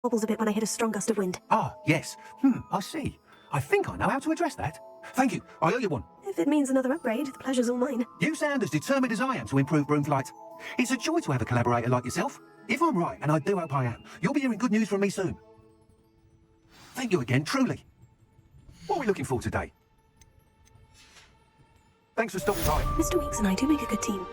Wobbles a bit when I hit a strong gust of wind. Ah, yes. I see. I think I know how to address that. Thank you. I owe you one. If it means another upgrade, the pleasure's all mine. You sound as determined as I am to improve broom flight. It's a joy to have a collaborator like yourself. If I'm right, and I do hope I am, you'll be hearing good news from me soon. Thank you again, truly. What are we looking for today? Thanks for stopping by. Mr. Weeks and I do make a good team.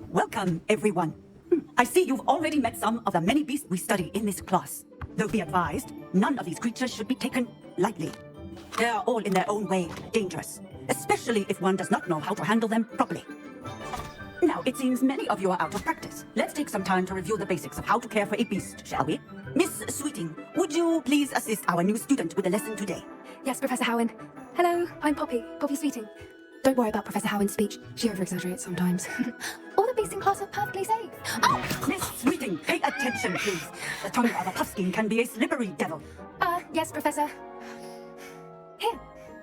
Welcome, everyone. I see you've already met some of the many beasts we study in this class. Though be advised, none of these creatures should be taken lightly. They are all in their own way dangerous, especially if one does not know how to handle them properly. Now, it seems many of you are out of practice. Let's take some time to review the basics of how to care for a beast, shall we? Miss Sweeting, would you please assist our new student with the lesson today? Yes, Professor Howen. Hello, I'm Poppy Sweeting. Don't worry about Professor Howen's speech. She over-exaggerates sometimes. All the beasts in class are perfectly safe. Oh! Miss Sweeting, pay attention, please. The tongue of a puffskein can be a slippery devil. Yes, Professor. Here,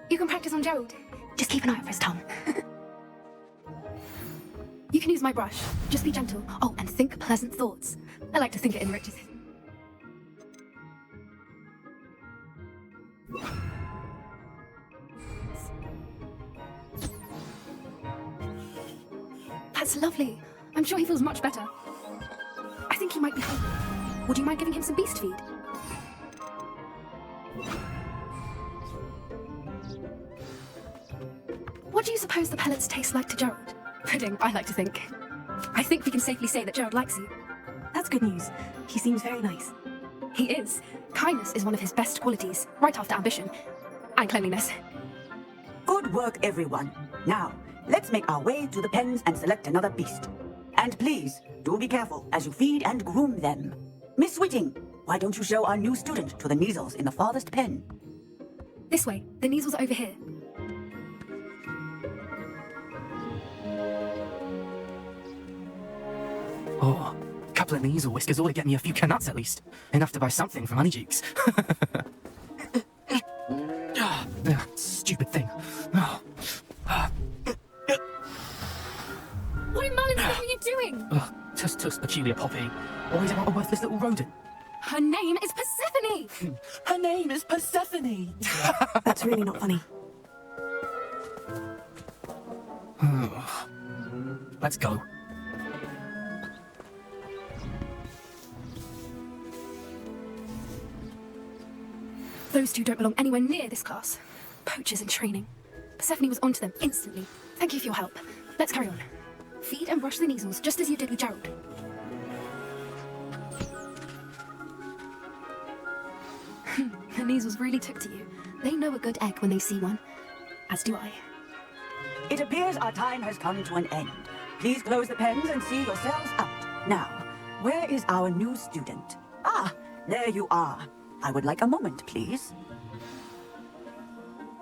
you can practice on Gerald. Just keep an eye out for his tongue. You can use my brush. Just be gentle. Oh, and think pleasant thoughts. I like to think it enriches it. That's lovely. I'm sure he feels much better. I think he might be hungry. Would you mind giving him some beast feed? What do you suppose the pellets taste like to Gerald? Pudding, I like to think. I think we can safely say that Gerald likes you. That's good news. He seems very nice. He is. Kindness is one of his best qualities, right after ambition. And cleanliness. Good work, everyone. Now, let's make our way to the pens and select another beast. And please, do be careful as you feed and groom them. Miss Whitting, why don't you show our new student to the Neasels in the farthest pen? This way. The Neasels are over here. Oh, a couple of Neasel whiskers ought to get me a few canuts at least. Enough to buy something for Honeydukes. Stupid thing. Oh. What in Merlin's name are you doing? Tuss peculiar Poppy. Always about a worthless little rodent. Her name is Persephone! Her name is Persephone! That's really not funny. Let's go. Those two don't belong anywhere near this class. Poachers in training. Persephone was onto them instantly. Thank you for your help. Let's carry on. Feed and brush the Neasels, just as you did with Gerald. The Neasels really took to you. They know a good egg when they see one. As do I. It appears our time has come to an end. Please close the pens and see yourselves out. Now, where is our new student? Ah, there you are. I would like a moment, please.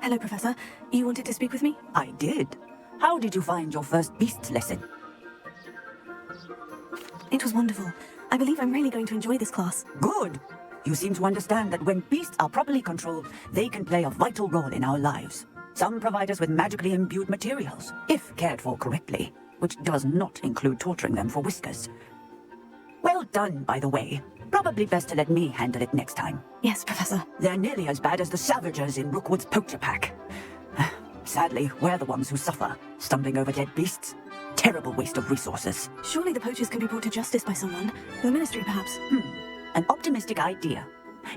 Hello, Professor. You wanted to speak with me? I did. How did you find your first beast lesson? It was wonderful. I believe I'm really going to enjoy this class. Good. You seem to understand that when beasts are properly controlled, they can play a vital role in our lives. Some provide us with magically imbued materials, if cared for correctly, which does not include torturing them for whiskers. done, by the way. Probably best to let me handle it next time. Yes, Professor. They're nearly as bad as the salvagers in Rookwood's poacher pack. Sadly, we're the ones who suffer, stumbling over dead beasts. Terrible waste of resources. Surely the poachers can be brought to justice by someone. The Ministry, perhaps. An optimistic idea.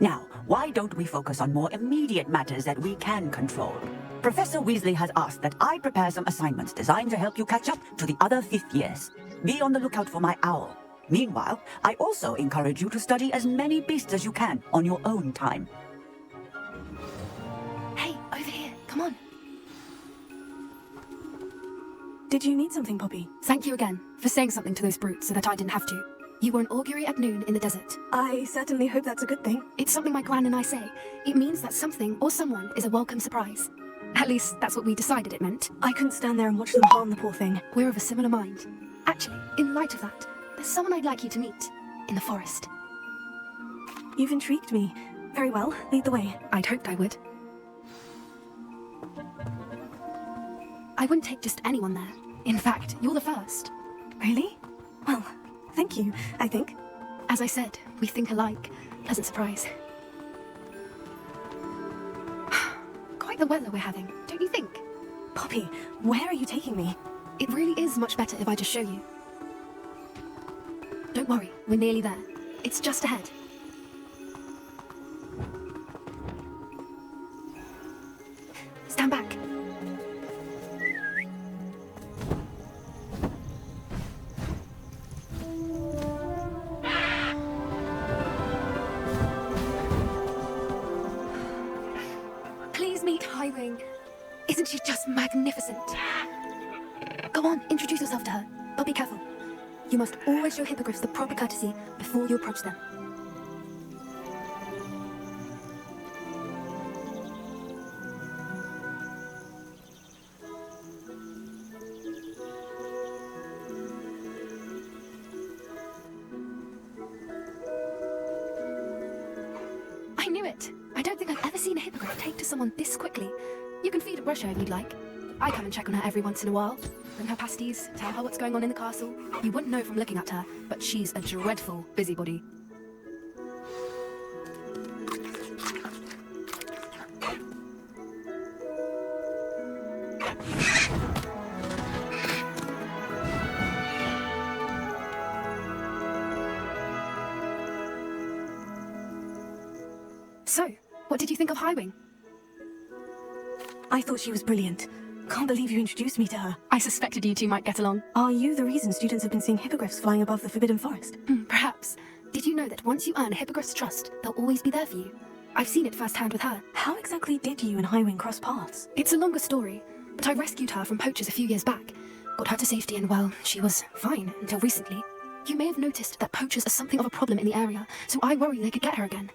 Now, why don't we focus on more immediate matters that we can control? Professor Weasley has asked that I prepare some assignments designed to help you catch up to the other fifth years. Be on the lookout for my owl. Meanwhile, I also encourage you to study as many beasts as you can on your own time. Hey, over here. Come on. Did you need something, Poppy? Thank you again for saying something to those brutes so that I didn't have to. You were an augury at noon in the desert. I certainly hope that's a good thing. It's something my gran and I say. It means that something or someone is a welcome surprise. At least, that's what we decided it meant. I couldn't stand there and watch them harm the poor thing. We're of a similar mind. Actually, in light of that, there's someone I'd like you to meet. In the forest. You've intrigued me. Very well, lead the way. I'd hoped I would. I wouldn't take just anyone there. In fact, you're the first. Really? Well, thank you, I think. As I said, we think alike. Pleasant surprise. Quite the weather we're having, don't you think? Poppy, where are you taking me? It really is much better if I just show you. Don't worry, we're nearly there. It's just ahead. Stand back. Please meet Highwing. Isn't she just magnificent? Go on, introduce yourself to her, but be careful. You must always show hippogriffs the proper courtesy before you approach them. I knew it! I don't think I've ever seen a hippogriff take to someone this quickly. You can feed and brush her if you'd like. I come and check on her every once in a while. Bring her pasties, tell her what's going on in the castle. You wouldn't know from looking at her, but she's a dreadful busybody. So, what did you think of Highwing? I thought she was brilliant. Can't believe you introduced me to her. I suspected you two might get along. Are you the reason students have been seeing hippogriffs flying above the Forbidden Forest? Perhaps. Did you know that once you earn a hippogriff's trust, they'll always be there for you? I've seen it firsthand with her. How exactly did you and Highwing cross paths? It's a longer story, but I rescued her from poachers a few years back. Got her to safety and, well, she was fine until recently. You may have noticed that poachers are something of a problem in the area, so I worry they could get her again.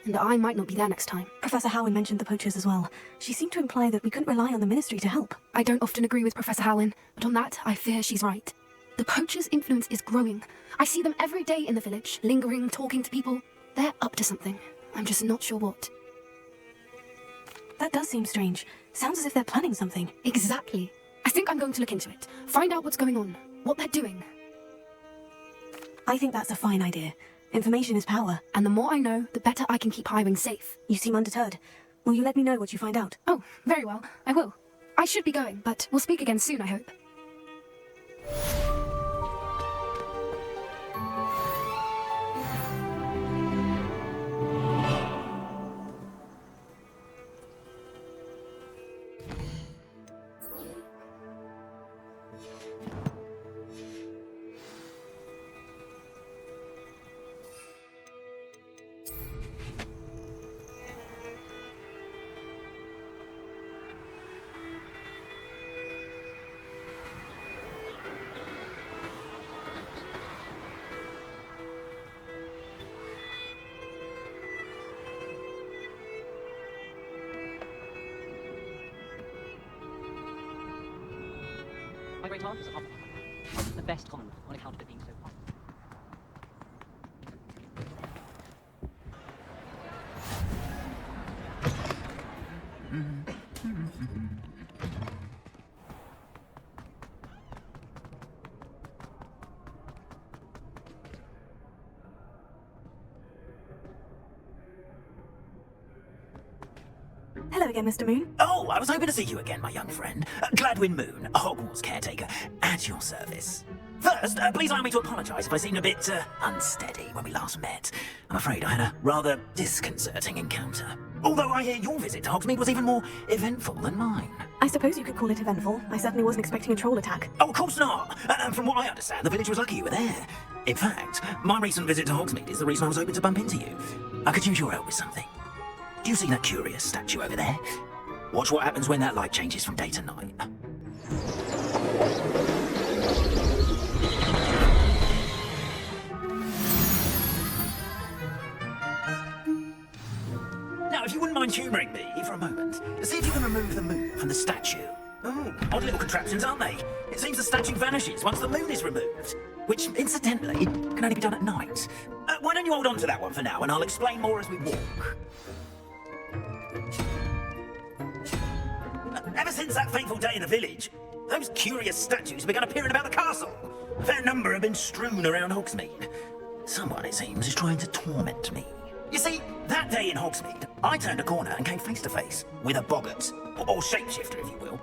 And I might not be there next time. Professor Howin mentioned the poachers as well. She seemed to imply that we couldn't rely on the Ministry to help. I don't often agree with Professor Howin, but on that, I fear she's right. The poachers' influence is growing. I see them every day in the village, lingering, talking to people. They're up to something. I'm just not sure what. That does seem strange. Sounds as if they're planning something. Exactly. I think I'm going to look into it. Find out what's going on, what they're doing. I think that's a fine idea. Information is power. And the more I know, the better I can keep Highwing safe. You seem undeterred. Will you let me know what you find out? Oh, very well. I will. I should be going, but we'll speak again soon, I hope. My great aunt is a Hufflepuff. The best common on account of it being so hot. Hello again, Mr. Moon. Oh, I was hoping to see you again, my young friend. Gladwin Moon, a Hogwarts caretaker, at your service. First, please allow me to apologise if I seemed a bit unsteady when we last met. I'm afraid I had a rather disconcerting encounter. Although I hear your visit to Hogsmeade was even more eventful than mine. I suppose you could call it eventful. I certainly wasn't expecting a troll attack. Oh, of course not. And from what I understand, the village was lucky you were there. In fact, my recent visit to Hogsmeade is the reason I was hoping to bump into you. I could use your help with something. Do you see that curious statue over there? Watch what happens when that light changes from day to night. Now, if you wouldn't mind humouring me for a moment, see if you can remove the moon from the statue. Oh, odd little contraptions, aren't they? It seems the statue vanishes once the moon is removed, which, incidentally, can only be done at night. Why don't you hold on to that one for now, and I'll explain more as we walk. Ever since that fateful day in the village, those curious statues began appearing about the castle. A fair number have been strewn around Hogsmeade. Someone, it seems, is trying to torment me. You see, that day in Hogsmeade, I turned a corner and came face to face with a boggart, or shapeshifter, if you will,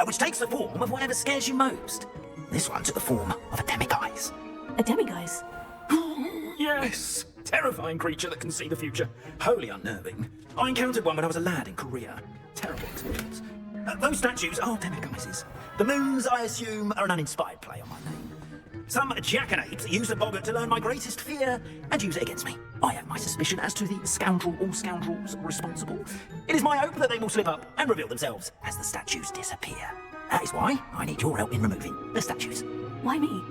which takes the form of whatever scares you most. This one took the form of a demiguise. A demiguise? Yes, terrifying creature that can see the future. Wholly unnerving. I encountered one when I was a lad in Korea. Terrible experience. Those statues are demiguises. The moons, I assume, are an uninspired play on my name. Some jackanapes use the boggart to learn my greatest fear and use it against me. I have my suspicion as to the scoundrel or scoundrels responsible. It is my hope that they will slip up and reveal themselves as the statues disappear. That is why I need your help in removing the statues. Why me?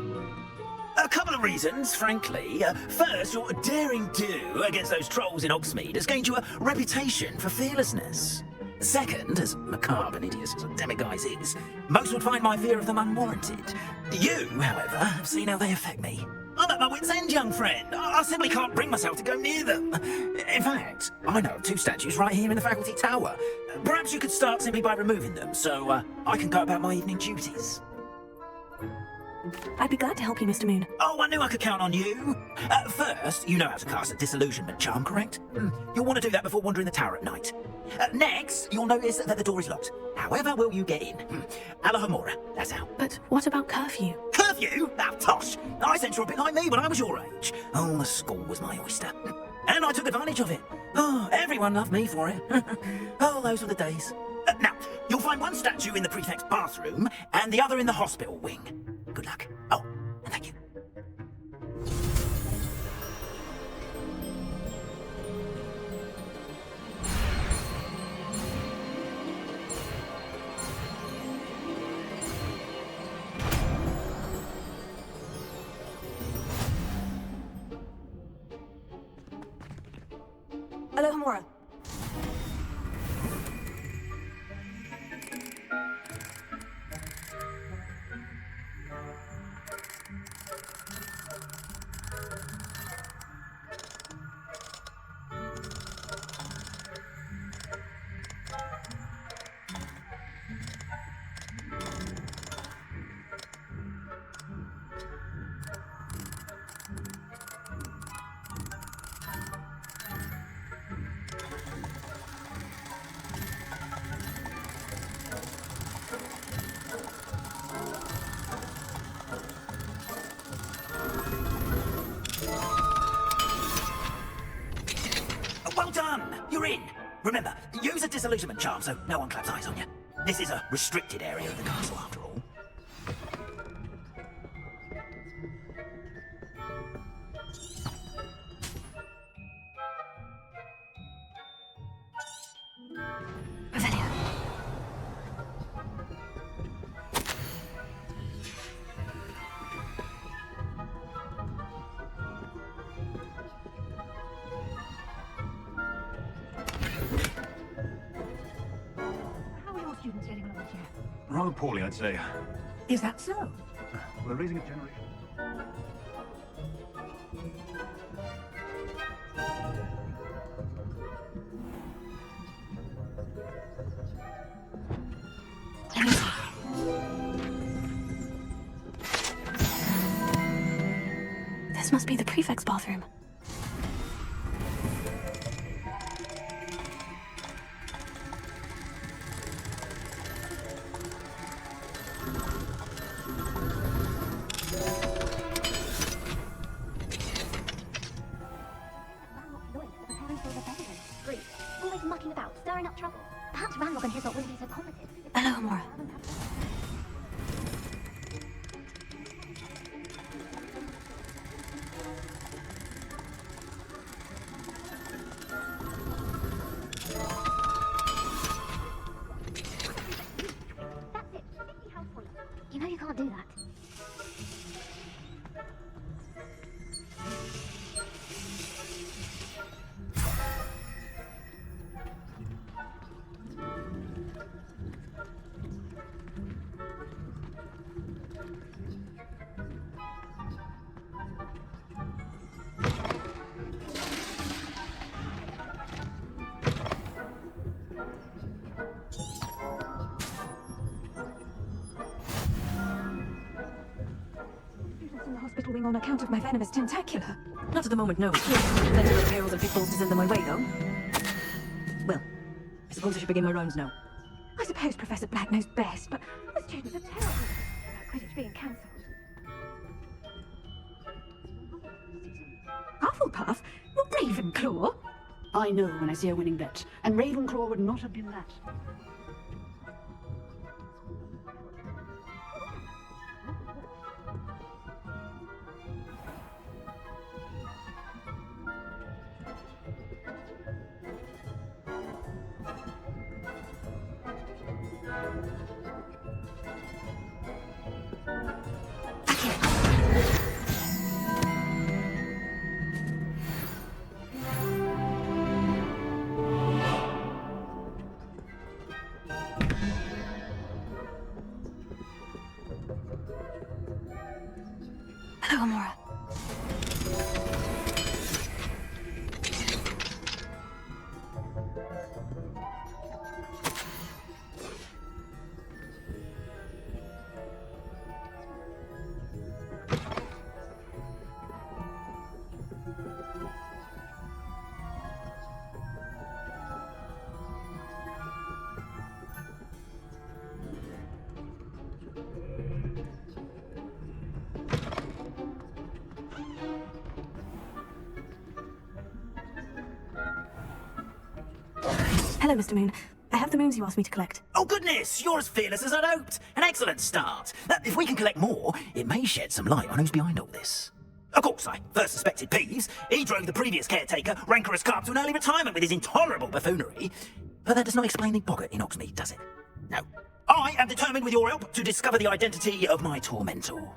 A couple of reasons, frankly. First, your daring do against those trolls in Hogsmeade has gained you a reputation for fearlessness. Second, as macabre and hideous as a demiguise is, most would find my fear of them unwarranted. You, however, have seen how they affect me. I'm at my wit's end, young friend. I simply can't bring myself to go near them. In fact, I know of two statues right here in the faculty tower. Perhaps you could start simply by removing them, so I can go about my evening duties. I'd be glad to help you, Mr. Moon. Oh, I knew I could count on you. First, you know how to cast a disillusionment charm, correct? You'll want to do that before wandering the tower at night. Next, you'll notice that the door is locked. However will you get in? Alohomora, that's how. But what about curfew? Curfew? Ah, tosh. I sense you're a bit like me when I was your age. Oh, the school was my oyster. And I took advantage of it. Oh, everyone loved me for it. Oh, those were the days. Now, you'll find one statue in the prefect's bathroom and the other in the hospital wing. Good luck. Oh, and thank you. Alohomora. Well done! You're in! Remember, use a disillusionment charm so no one claps eyes on you. This is a restricted area of the castle, after all. Revelio. How are your students getting along here? Rather poorly, I'd say. Is that so? We're raising a generation. This must be the prefect's bathroom. not trouble. Perhaps Ranrock and his lot wouldn't be so competent. Hello, Amora. That's it. Sticky house for you. You know you can't do that. Students in the hospital wing on account of my venomous tentacula. Not at the moment, no. Plenty of payrolls and pitfalls to send them my way, though. Well, I suppose I should begin my rounds now. I suppose Professor Black knows best, but the students are terrible about Quidditch being cancelled. Hufflepuff? Well, Ravenclaw? I know when I see a winning bet, and Ravenclaw would not have been that. Hello, Amora. Hello, Mr. Moon. I have the moons you asked me to collect. Oh goodness, you're as fearless as I'd hoped. An excellent start. If we can collect more, it may shed some light on who's behind all this. Of course, I first suspected Peeves. He drove the previous caretaker, Rancorous Carp, to an early retirement with his intolerable buffoonery. But that does not explain the boggart in Hogsmeade, does it? No. I am determined with your help to discover the identity of my tormentor.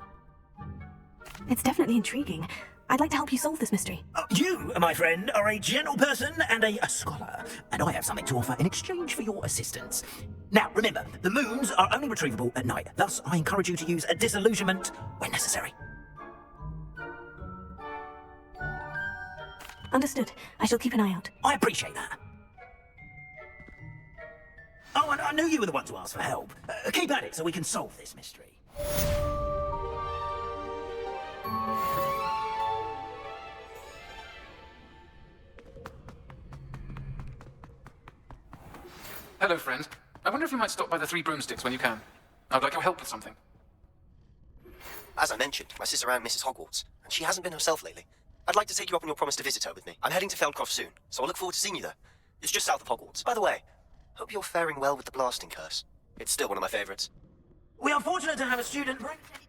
It's definitely intriguing. I'd like to help you solve this mystery. You, my friend, are a gentle person and a scholar, and I have something to offer in exchange for your assistance. Now, remember, the moons are only retrievable at night. Thus, I encourage you to use a disillusionment when necessary. Understood. I shall keep an eye out. I appreciate that. Oh, and I knew you were the one to ask for help. Keep at it so we can solve this mystery. Hello, friend. I wonder if you might stop by the Three Broomsticks when you can. I'd like your help with something. As I mentioned, my sister ran Mrs. Hogwarts, and she hasn't been herself lately. I'd like to take you up on your promise to visit her with me. I'm heading to Feldcroft soon, so I'll look forward to seeing you there. It's just south of Hogwarts. By the way, hope you're faring well with the blasting curse. It's still one of my favourites. We are fortunate to have a student...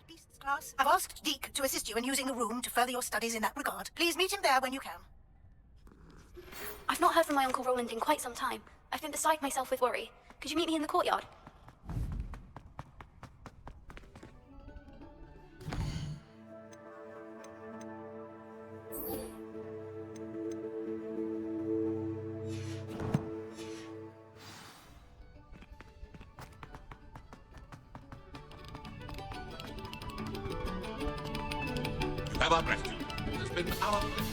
Beasts class. I've asked Deke to assist you in using the room to further your studies in that regard. Please meet him there when you can. I've not heard from my Uncle Roland in quite some time. I've been beside myself with worry. Could you meet me in the courtyard? Have our gratitude. It has been our pleasure.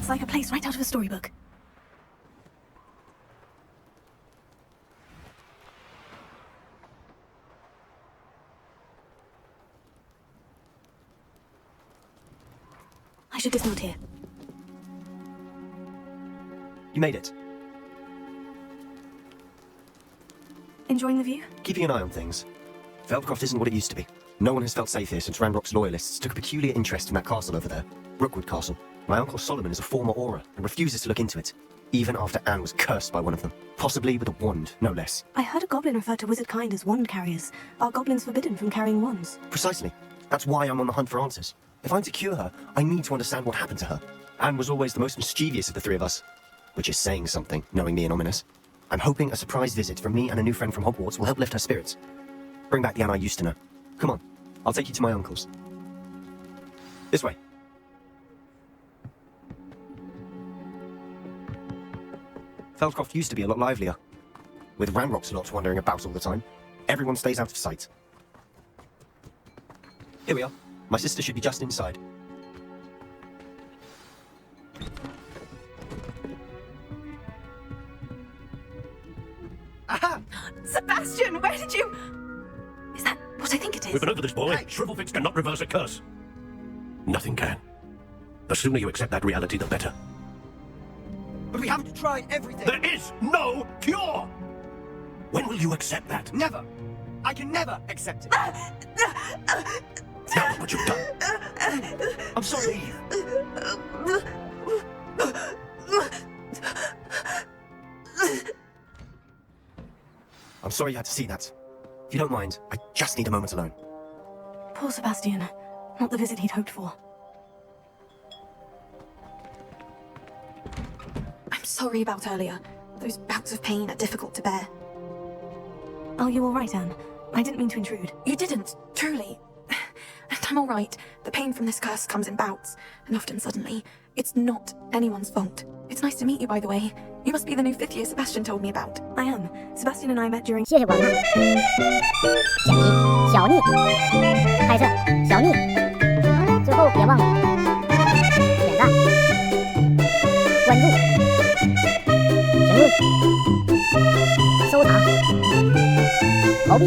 Looks like a place right out of a storybook. I should dismount here. You made it. Enjoying the view? Keeping an eye on things. Feldcroft isn't what it used to be. No one has felt safe here since Ranrock's loyalists took a peculiar interest in that castle over there. Rookwood Castle. My uncle Solomon is a former Auror and refuses to look into it, even after Anne was cursed by one of them. Possibly with a wand, no less. I heard a goblin refer to wizard kind as wand carriers. Are goblins forbidden from carrying wands? Precisely. That's why I'm on the hunt for answers. If I'm to cure her, I need to understand what happened to her. Anne was always the most mischievous of the three of us. Which is saying something, knowing me and ominous. I'm hoping a surprise visit from me and a new friend from Hogwarts will help lift her spirits. Bring back the Anne I used to know. Come on, I'll take you to my uncle's. This way. Feldcroft used to be a lot livelier. With Ranrock's lot wandering about all the time. Everyone stays out of sight. Here we are. My sister should be just inside. Aha! Sebastian, where did you... Is that what I think it is? We've been over this, boy. Shrivelfix cannot reverse a curse. Nothing can. The sooner you accept that reality, the better. But we haven't tried everything. There is no cure! When will you accept that? Never! I can never accept it. Now look what you've done. I'm sorry. I'm sorry you had to see that. If you don't mind, I just need a moment alone. Poor Sebastian. Not the visit he'd hoped for. I'm sorry about earlier. Those bouts of pain are difficult to bear. Are you all right, Anne? I didn't mean to intrude. You didn't, truly. And I'm all right. The pain from this curse comes in bouts, and often suddenly. It's not anyone's fault. It's nice to meet you, by the way. You must be the new 5th year Sebastian told me about. I am. Sebastian and I met during... 谢谢广大。奖金小逆，拍摄小逆，最后别忘了点赞、关注、评论、收藏、投币。